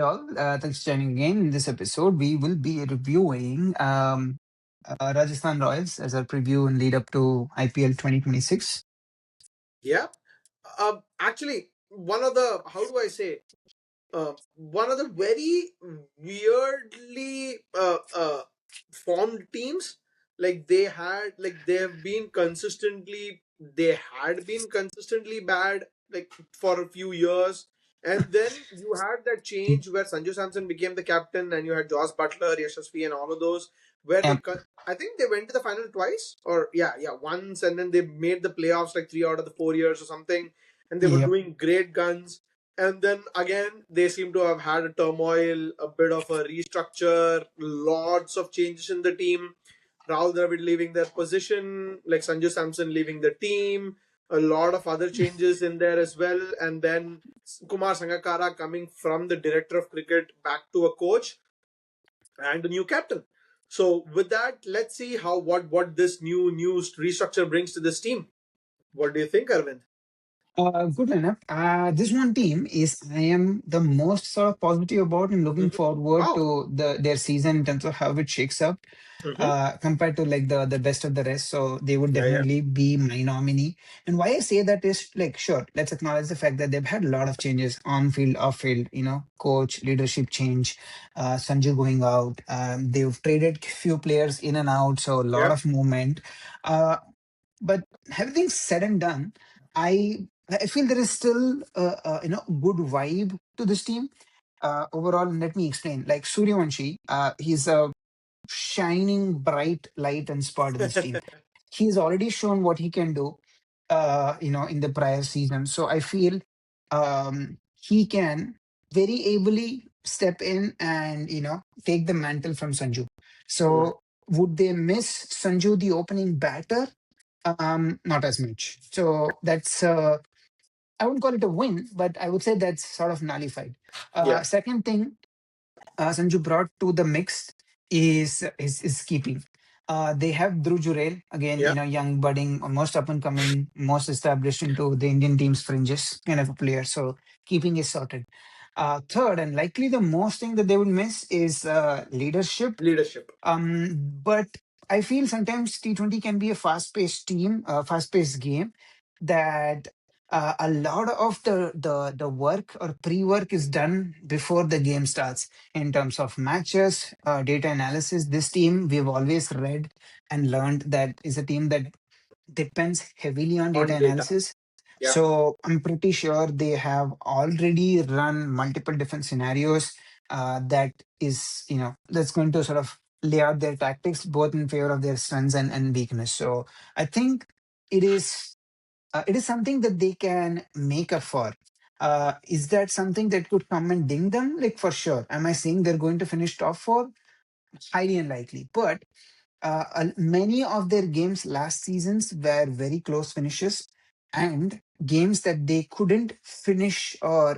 all. Thanks for joining again. In this episode, we will be reviewing Rajasthan Royals as our preview and lead up to IPL 2026. Yeah. Actually, one of the how do I say one of the very weirdly formed teams. They had been consistently bad like for a few years, and then you had that change where Sanju Samson became the captain, and you had Josh Butler, Yashasvi, and all of those where Um, I think they went to the final twice, or once, and then they made the playoffs like 3 out of the 4 years or something, and they were yep. doing great guns. And then again, they seem to have had a turmoil, a bit of a restructure, lots of changes in the team. Rahul Dravid leaving their position, like Sanju Samson leaving the team, a lot of other changes in there as well. And then Kumar Sangakkara coming from the director of cricket back to a coach and a new captain. So with that, let's see how what this new restructure brings to this team. What do you think, Arvind? Good enough. This one team is I am the most sort of positive about and looking Mm-hmm. forward Wow. to their season in terms of how it shakes up. Mm-hmm. Compared to like the best of the rest. So they would Yeah, yeah. definitely be my nominee. And why I say that is like, sure, let's acknowledge the fact that they've had a lot of changes on field, off field, coach, leadership change, Sanju going out. They've traded few players in and out. So a lot Yeah. of movement. Uh, but everything said and done, I feel there is still good vibe to this team. Overall, let me explain. Like Suryavanshi, he's a shining bright light and spot in this team. He's already shown what he can do, in the prior season. So I feel he can very ably step in and take the mantle from Sanju. Mhm. So would they miss Sanju, the opening batter? Not as much. So that's I wouldn't call it a win, but I would say that's sort of nullified. Yeah. Second thing Sanju brought to the mix is keeping. They have Dhruv Jurel again, Yeah. young budding, most up and coming, most established into the Indian team's fringes kind of a player. So keeping is sorted. Third, and likely the most thing that they would miss is leadership. Leadership. But I feel sometimes T20 can be a fast-paced team, a fast-paced game that a lot of the work or pre-work is done before the game starts in terms of matches, data analysis. This team we've always read and learned that is a team that depends heavily on data On data. analysis. Yeah. So I'm pretty sure they have already run multiple different scenarios that is, that's going to sort of lay out their tactics both in favor of their strengths and weakness. So I think it is something that they can make up for. Is that something that could come and ding them? Like for sure. Am I saying they're going to finish top four? Highly unlikely. But many of their games last seasons were very close finishes and games that they couldn't finish or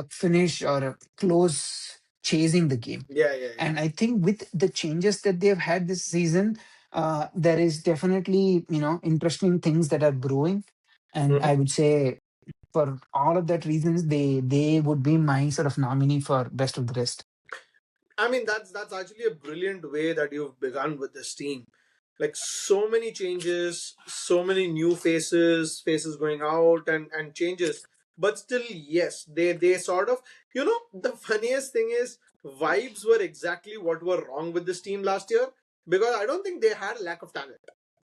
finish or close chasing the game. Yeah. Yeah. Yeah. And I think with the changes that they've had this season, there is definitely interesting things that are brewing, and Mhm. I would say for all of that reasons they would be my sort of nominee for best of the rest. I mean, that's actually a brilliant way that you've begun with this team. Like so many changes, so many new faces going out and changes. But still, yes, they sort of the funniest thing is vibes were exactly what were wrong with this team last year because I don't think they had a lack of talent.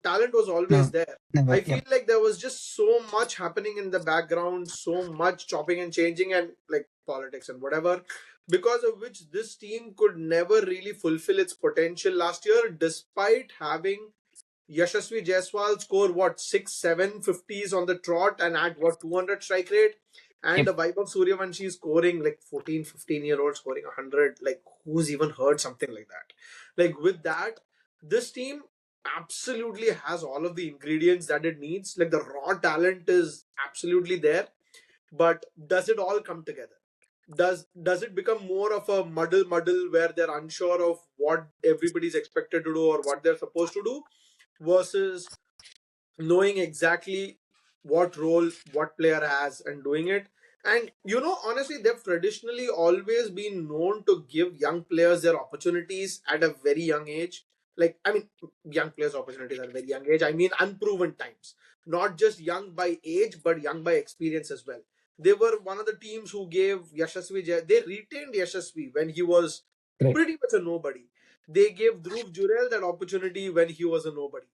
Talent was always No, there. I never. feel Yep. like there was just so much happening in the background, so much chopping and changing and like politics and whatever because of which this team could never really fulfill its potential last year, despite having Yashasvi Jaiswal score what 6, 7 50s on the trot and at what 200 strike rate, and Yep. the vibe of Suryavanshi scoring like 14, 15-year-old scoring 100. Like who's even heard something like that? Like with that, this team absolutely has all of the ingredients that it needs. Like the raw talent is absolutely there, but does it all come together? Does it become more of a muddle where they're unsure of what everybody's expected to do or what they're supposed to do versus knowing exactly what role what player has and doing it? And honestly, they've traditionally always been known to give young players their opportunities at a very young age. Like, I mean, young players' opportunities at a very young age. I mean, unproven times. Not just young by age, but young by experience as well. They were one of the teams who gave they retained Yashasvi when he was Right. pretty much a nobody. They gave Dhruv Jurel that opportunity when he was a nobody.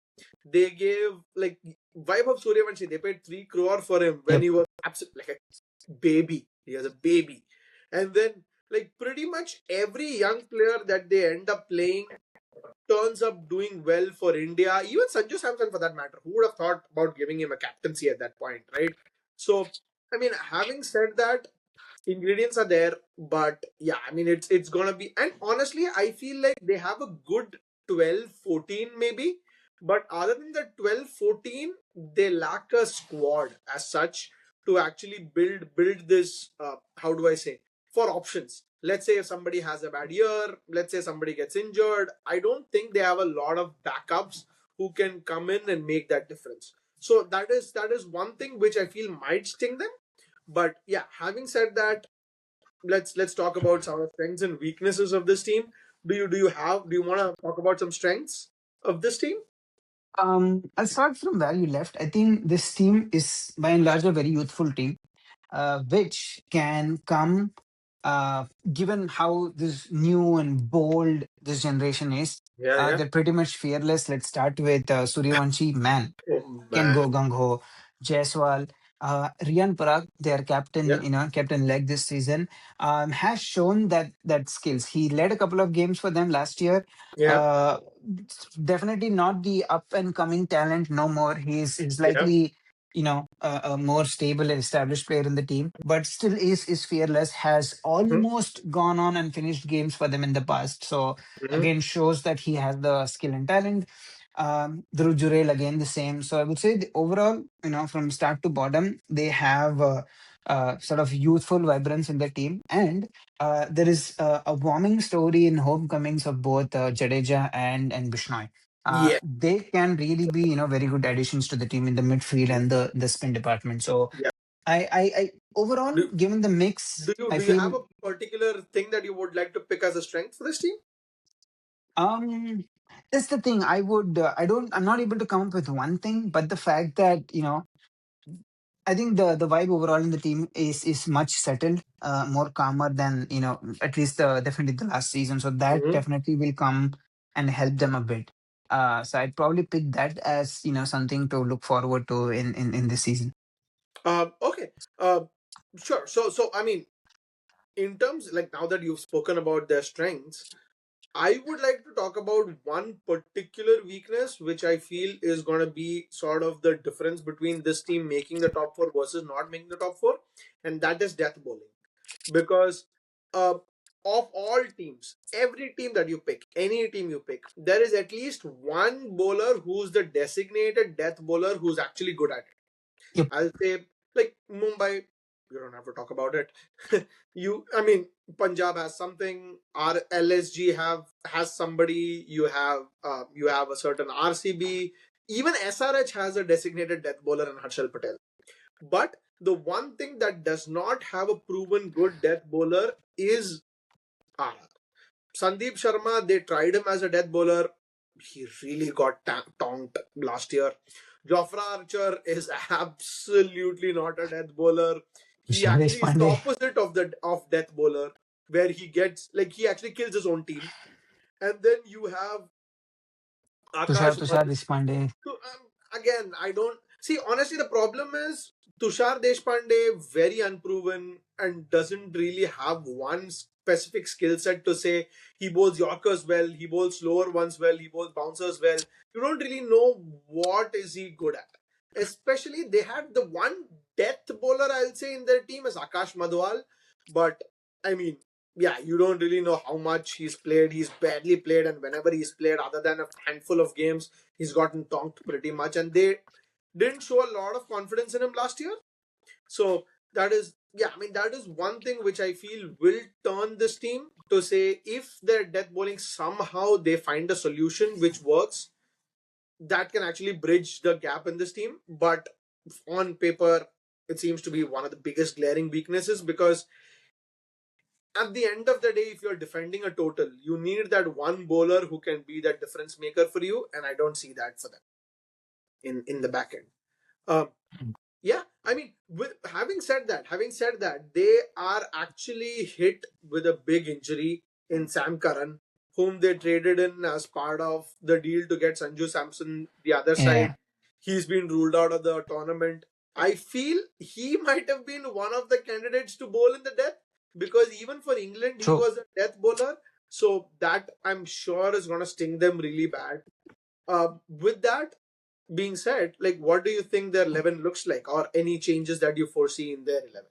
They gave, like, Vaibhav Suryavanshi, they paid 3 crore for him when Yep. he was absolutely like baby. He has a baby. And then, like, pretty much every young player that they end up playing turns up doing well for India. Even Sanju Samson, for that matter. Who would have thought about giving him a captaincy at that point, right? So, I mean, having said that, ingredients are there, but yeah, I mean, it's gonna be. And honestly, I feel like they have a good 12, 14 maybe, but other than the 12, 14, they lack a squad as such to actually build this, how do I say, for options. Let's say if somebody has a bad year, let's say somebody gets injured, I don't think they have a lot of backups who can come in and make that difference. So that is one thing which I feel might sting them. But yeah, having said that, let's talk about some of the strengths and weaknesses of this team. Do you want to talk about some strengths of this team? I'll start from where you left. I think this team is by and large a very youthful team, which can come, uh, given how this new and bold this generation is. Yeah, yeah. They're pretty much fearless. Let's start with Suryavanshi. Man, Oh can man. go gung ho. Jaiswal, Rian Parag, their captain, Yeah, captain leg this season, has shown that skills. He led a couple of games for them last year. yeah, Uh, Definitely not the up and coming talent no more. He's yeah. likely a more stable and established player in the team, but still is fearless. Has Hmm. almost gone on and finished games for them in the past. So Hmm. again, shows that he has the skill and talent. Dhruv Jurel again the same. So I would say overall, from start to bottom, they have sort of youthful vibrance in the team, and there is a warming story in homecomings of both Jadeja and Bishnoi. Yeah, They can really be very good additions to the team in the midfield and the spin department. So yeah. I overall, Do, given the do mix, you I do you have feel. a particular thing that you would like to pick as a strength for this team? Um, that's the thing. I'm not able to come up with one thing, but the fact that, I think the vibe overall in the team is much settled, more calmer than, at least definitely the last season. So that Hmm. definitely will come and help them a bit. So I'd probably pick that as, something to look forward to in this season. Okay. Sure. So I mean, in terms, like, now that you've spoken about their strengths, I would like to talk about one particular weakness, which I feel is going to be sort of the difference between this team making the top four versus not making the top four, and that is death bowling. Because uh, of all teams, every team that you pick, any team you pick, there is at least one bowler who's the designated death bowler who's actually good at it. Yep. I'll say, like, Mumbai, you don't have to talk about it. I mean, Punjab has something. Our LSG has somebody. You have a certain RCB. Even SRH has a designated death bowler in Harshal Patel. But the one thing that does not have a proven good death bowler is RR. Sandeep Sharma, they tried him as a death bowler. He really got tonked last year. Jofra Archer is absolutely not a death bowler. He Tushar actually is the Deshpande, opposite of death bowler, where he gets, like, he actually kills his own team. And then you have Akash Tushar Bhatt. Deshpande, Again, I don't see. Honestly, the problem is Tushar Deshpande, very unproven and doesn't really have one specific skill set to say he bowls Yorkers well, he bowls slower ones well, he bowls bouncers well. You don't really know what is he good at. Especially, they had the one death bowler, I'll say, in their team is Akash Madhwal, but I mean, yeah, you don't really know how much he's played. He's barely played, and whenever he's played, other than a handful of games, he's gotten tonked pretty much, and they didn't show a lot of confidence in him last year. So that is, yeah, I mean, that is one thing which I feel will turn this team to say, if their death bowling somehow they find a solution which works, that can actually bridge the gap in this team. But on paper, it seems to be one of the biggest glaring weaknesses, because at the end of the day, if you're defending a total, you need that one bowler who can be that difference maker for you, and I don't see that for them in the back end. Um, yeah, I mean, with having said that, they are actually hit with a big injury in Sam Curran, whom they traded in as part of the deal to get Sanju Samson the other side. Yeah, He's been ruled out of the tournament. I feel he might have been one of the candidates to bowl in the death, because even for England, he true. was a death bowler. So that, I'm sure, is going to sting them really bad. With that being said, like, what do you think their 11 looks like, or any changes that you foresee in their 11?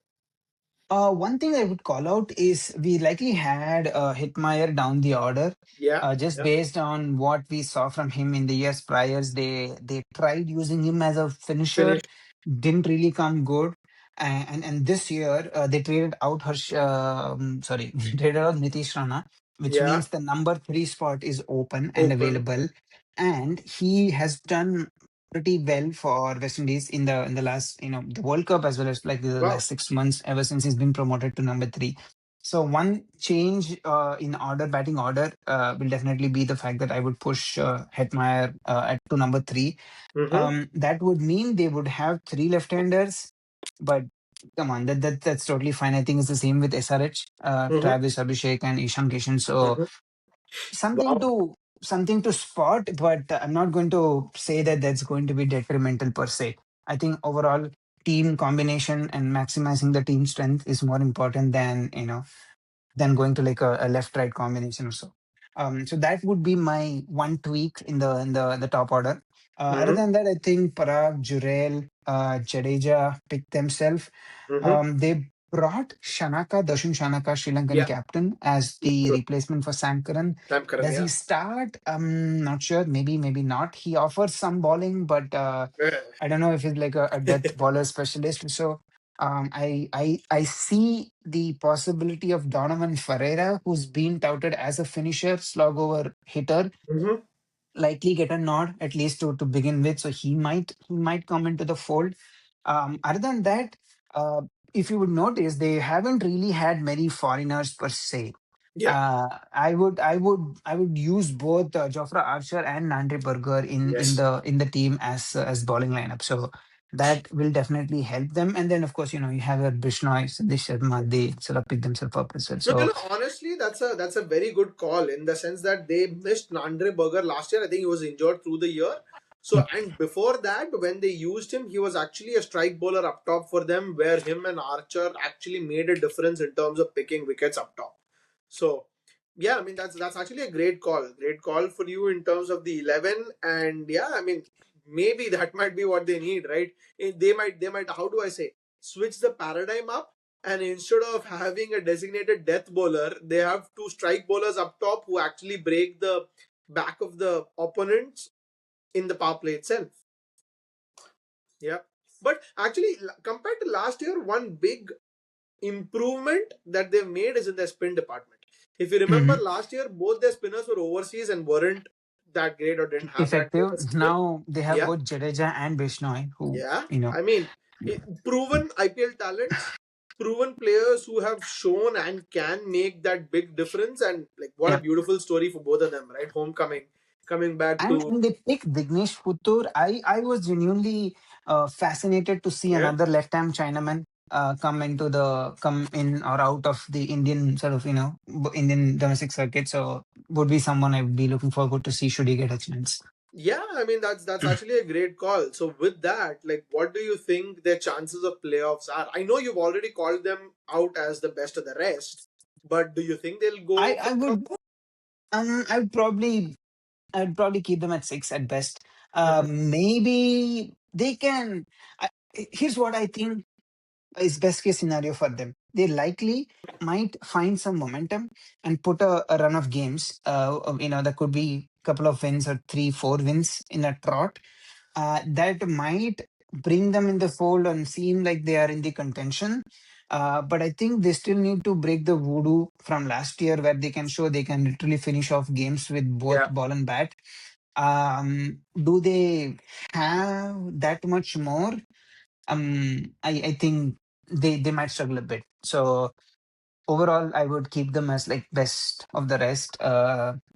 One thing I would call out is we likely had Hitmeyer down the order, Yeah, just yeah, based on what we saw from him in the years priors. They tried using him as a finisher, finish. didn't really come good. And this year they traded out sorry, traded out Nitish Rana, which Yeah, means the number three spot is open and open. available, and he has done pretty well for West Indies in the last, the World Cup, as well as like the Wow. last 6 months ever since he's been promoted to number three. So one change in order, batting order, will definitely be the fact that I would push Hetmeyer at to number three. Mm-hmm. That would mean they would have three left-handers, but come on, that's totally fine. I think it's the same with SRH, Mm-hmm. Travis Abhishek and Ishan Kishan. So Mm-hmm. something Wow. to something to spot, but I'm not going to say that that's going to be detrimental per se. I think overall team combination and maximizing the team strength is more important than going to like a left right combination or so. So that would be my one tweak in the top order. Other Mm-hmm. than that, I think Parag, Jurel, Jadeja picked themselves. Mm-hmm. They brought Darshan Shanaka, Sri Lankan Yeah. captain, as the replacement for Sankaran. Sam Curran, Does he yeah. start? I'm not sure. Maybe not. He offers some bowling, but I don't know if he's like a death bowler specialist. So I see the possibility of Donovan Ferreira, who's been touted as a finisher, slog over hitter, Mm-hmm. likely get a nod at least to begin with. So he might come into the fold. Other than that, uh, if you would notice, they haven't really had many foreigners per se. Yeah. I would use both Jofra Archer and Nandri Burger in Yes. the team as bowling lineup. So that will definitely help them. And then of course, you have your Bishnoi, Sandesh Sharma, they sort of pick themselves up as well. No, So honestly, that's a very good call, in the sense that they missed Nandre Burger last year. I think he was injured through the year. So, yep. and before that, when they used him, he was actually a strike bowler up top for them, where him and Archer actually made a difference in terms of picking wickets up top. So, yeah, I mean, that's actually a great call. Great call for you in terms of the 11. And yeah, I mean, maybe that might be what they need, right? They might, how do I say, switch the paradigm up, and instead of having a designated death bowler, they have two strike bowlers up top who actually break the back of the opponents in the power play itself. Yeah. But actually, compared to last year, one big improvement that they've made is in their spin department. If you remember Mhm. last year, both their spinners were overseas and weren't that great, or didn't have that great a Effective. season. Now they have Yeah. both Jadeja and Bishnoi, who Yeah. you know. I mean, proven IPL talents, proven players who have shown and can make that big difference. And like, what a Yep. beautiful story for both of them, right? Homecoming, coming back to. And they picked Vignesh Puttur. I was genuinely fascinated to see Yeah. another left-hand Chinaman come in or out of the Indian sort of Indian domestic circuit. So would be someone I would be looking forward to see should he get a chance. Yeah, I mean, that's actually a great call. So with that, like, what do you think their chances of playoffs are? I know you've already called them out as the best of the rest, but do you think they'll I go I far? would I'd probably keep them at six at best. Mm-hmm. Maybe they can. I, Here's what I think is best case scenario for them. They likely might find some momentum and put a run of games. That could be a couple of wins or 3, 4 wins in a trot. That might bring them in the fold and seem like they are in the contention. But I think they still need to break the voodoo from last year, where they can show they can literally finish off games with both Yeah. ball and bat. Do they have that much more? I think they might struggle a bit. So overall, I would keep them as like best of the rest.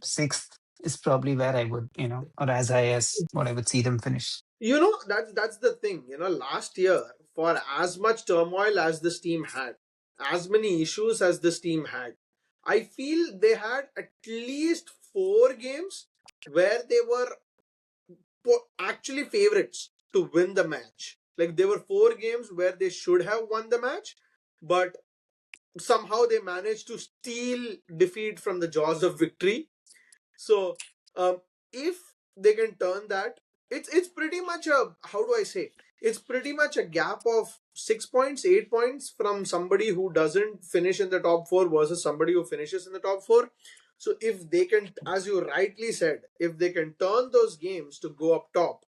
Sixth is probably where I would, or as high as what I would see them finish. That's the thing. Last year, for as much turmoil as this team had, as many issues as this team had, I feel they had at least 4 games where they were actually favorites to win the match. Like there were 4 games where they should have won the match, but somehow they managed to steal defeat from the jaws of victory. So, if they can turn that, it's pretty much a, how do I say? It's pretty much a gap of 6 points, 8 points from somebody who doesn't finish in the top four versus somebody who finishes in the top four. So if they can, as you rightly said, if they can turn those games to go up top,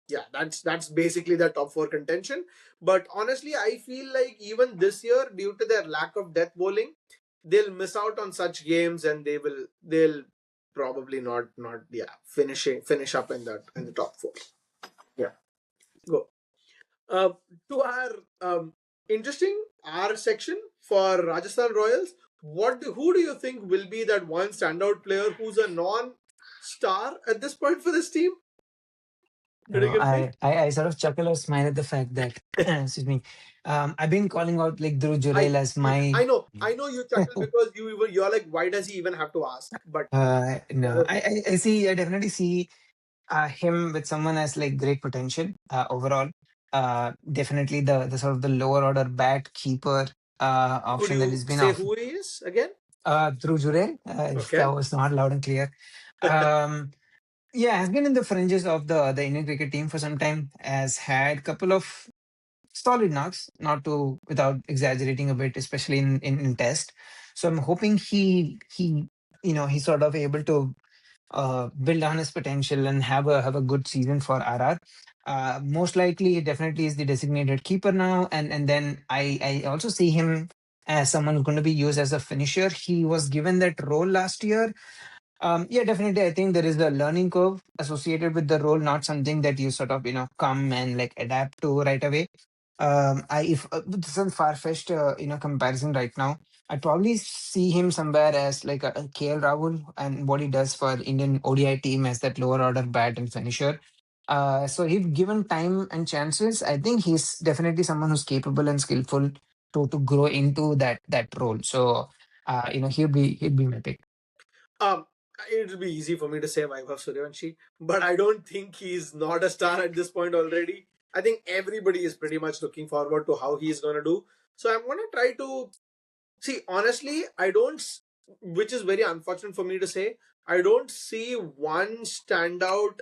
yeah, that's basically the top four contention. But honestly, I feel like even this year, due to their lack of death bowling, they'll miss out on such games, and they'll probably not finish up in the top four. Yeah, go uh, to our interesting R section for Rajasthan Royals. Who do you think will be that one standout player who's a non-star at this point for this team? Did you No, get me? I sort of chuckle or smile at the fact that, excuse me, I've been calling out like Dhruv I Jurel as my, I know you chuckle because you're like, why does he even have to ask? But no, I see, I definitely see him with someone as like great potential overall. Definitely the sort of the lower order bat keeper could option that you has been say off. who he is again? Dhruv Jurel, if that Okay. was not loud and clear. Um, yeah, has been in the fringes of the Indian cricket team for some time. Has had couple of solid knocks, not to without exaggerating a bit, especially in test. So I'm hoping he's sort of able to build on his potential and have a good season for RR. Most likely, it definitely is the designated keeper now, and then I also see him as someone who's going to be used as a finisher. He was given that role last year. Yeah, definitely. I think there is a learning curve associated with the role, not something that you sort of come and like adapt to right away. I if With some far-fetched comparison right now, I'd probably see him somewhere as like a KL Rahul and what he does for Indian ODI team as that lower order bat and finisher. So if given time and chances, I think he's definitely someone who's capable and skillful to grow into that role. So he'd be my pick. Um, it'll be easy for me to say Vaibhav Suryavanshi, but I don't think he's not a star at this point already. I think everybody is pretty much looking forward to how he's going to do. So I'm going to try to see, honestly, which is very unfortunate for me to say, I don't see one standout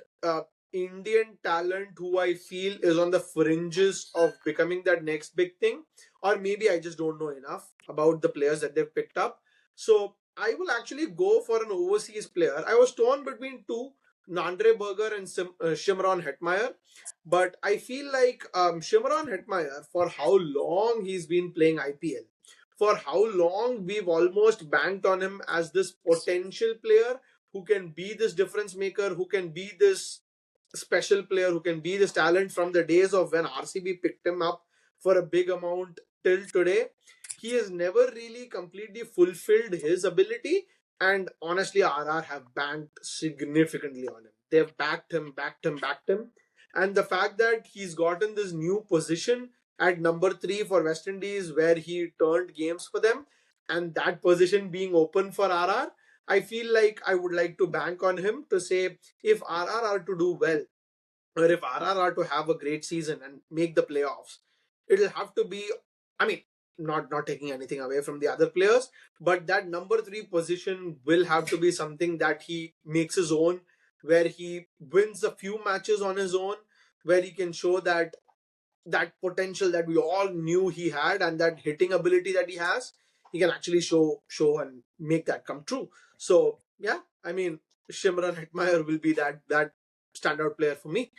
Indian talent who I feel is on the fringes of becoming that next big thing. Or maybe I just don't know enough about the players that they've picked up. So I will actually go for an overseas player. I was torn between two, Nandre Berger and Shimron Hetmeyer. But I feel like Shimron Hetmeyer, for how long he's been playing IPL, for how long we've almost banked on him as this potential player who can be this difference maker, who can be this special player, who can be this talent from the days of when RCB picked him up for a big amount till today. He has never really completely fulfilled his ability, and honestly, RR have banked significantly on him. They've backed him, backed him, backed him. And the fact that he's gotten this new position at number three for West Indies, where he turned games for them, and that position being open for RR, I feel like I would like to bank on him to say if RR are to do well, or if RR are to have a great season and make the playoffs, it'll have to be, I mean, not taking anything away from the other players, but that number three position will have to be something that he makes his own, where he wins a few matches on his own, where he can show that potential that we all knew he had, and that hitting ability that he has, he can actually show and make that come true. So yeah, I mean, Shimran Hetmeyer will be that standout player for me.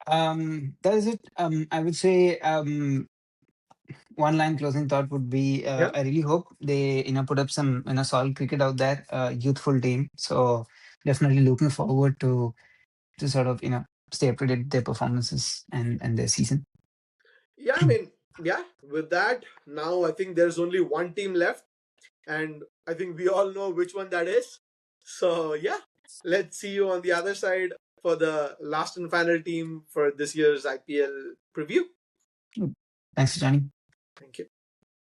That is it. I would say one line closing thought would be Yeah. I really hope they put up some solid cricket out there, youthful team. So definitely looking forward to sort of stay up to date with their performances and their season. Yeah, I mean, yeah, with that, now I think there's only one team left, and I think we all know which one that is. So, yeah, let's see you on the other side for the last and final team for this year's IPL preview. Thanks for joining. Thank you.